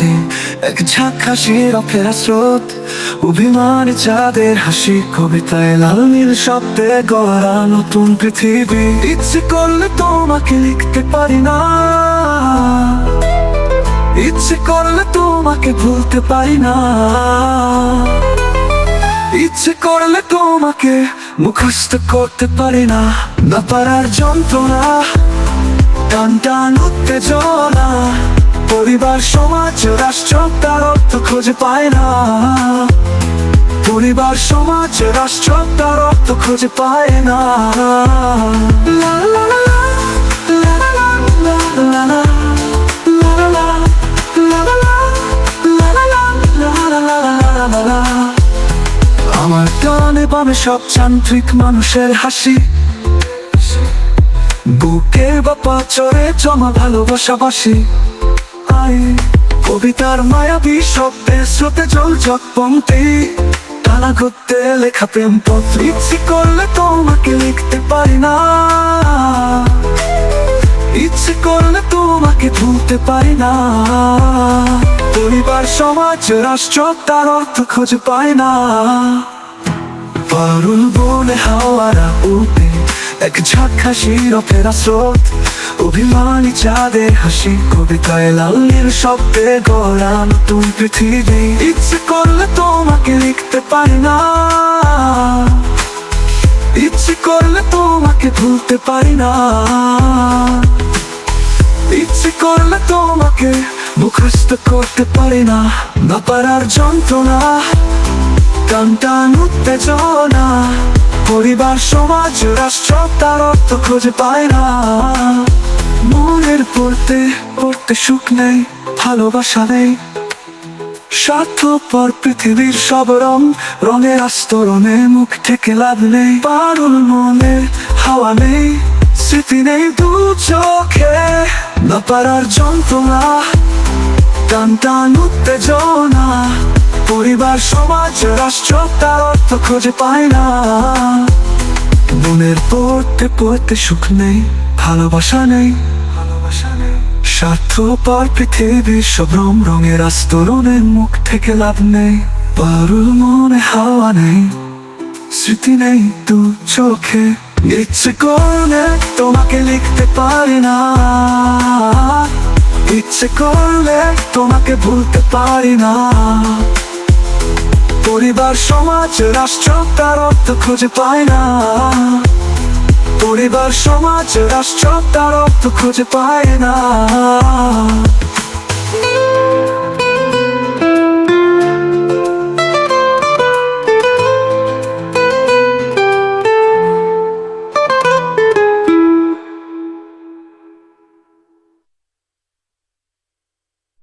উঠে এক ঝাঁক হাসির অফেরা স্রোত, অভিমানী চাঁদের হাসি, কবিতায় লাল নীল শব্দে গড়া নতুন পৃথিবী। ইচ্ছে করলে তোমাকে লিখতে পারি না, ইচ্ছে করলে তোমাকে ভুলতে পারি না, ইচ্ছে করলে তোমাকে মুখস্থ করতে পারি না। না পারার যন্ত্রণা, টান টান উত্তেজনা, পরিবার সমাজ রাষ্ট্র তার অর্থ খুঁজে পায় না। পরিবার সমাজ রাষ্ট্র তার অর্থ খুঁজে পায় না। লা লা লা লা, লা লা লা লা লা, লা লা লা লা লা, লা লা লা লা লা লা। আমার ডানে বামে সব যান্ত্রিক মানুষের হাসি, বুকে বা পাঁচরে জমা ভালোবাসাবাসি। আই কবিতার মায়াবী শব্দে স্রোতে জলঝক পংক্তি, টানা করতে লেখা প্রেম পত্র। ইচ্ছে করলে তোমাকে লিখতে পারি না, ইচ্ছে করলে তোমাকে ভুলতে পারি না। পরিবার সমাজ রাষ্ট্র তার অর্থ খুঁজে পায় না। পারুল বনে হাওয়ারা উঠে এক ঝাঁক হাসির অফেরা স্রোত, অভিমানী চাঁদের হাসি, কবিতায় লাল নীল শব্দে গড়া নতুন পৃথিবী। ইচ্ছে করলে তোমাকে লিখতে পারি না, ইচ্ছে করলে তোমাকে ভুলতে পারি না, ইচ্ছে করলে তোমাকে মুখস্থ করতে পারি না। না পারার যন্ত্রণা, টান টান উত্তেজনা, পরিবার সমাজ রাষ্ট্র তার অর্থ খুঁজে পায় না। মনের পড়তে পড়তে সুখ নেই, ভালোবাসা নেই, স্বার্থপর পৃথিবীর সব রং রঙের আস্তরণে মুখ থেকে লাভ নেই। পারুল মনে হাওয়া নেই, স্মৃতি নেই দু চোখে। না পারার যন্ত্রণা, টান টান উত্তেজনা, পরিবার সমাজ রাষ্ট্র তার অর্থ খুঁজে পায় না। মনের পড়তে পড়তে সুখ নেই, ভালোবাসা নেই, স্বার্থপর পৃথিবীর সব রং রঙের আস্তরণে মুখ থেকে লাভ নেই। পারুল মনে হাওয়া নেই, স্মৃতি নেই দু চোখে। ইচ্ছে করলে তোমাকে লিখতে পারি না, ইচ্ছে করলে তোমাকে ভুলতে পারি না। পরিবার সমাজ রাষ্ট্র তার অর্থ খুঁজে পায় না। পরিবার সমাজ রাষ্ট্র তার অর্থ খুঁজে পায় না।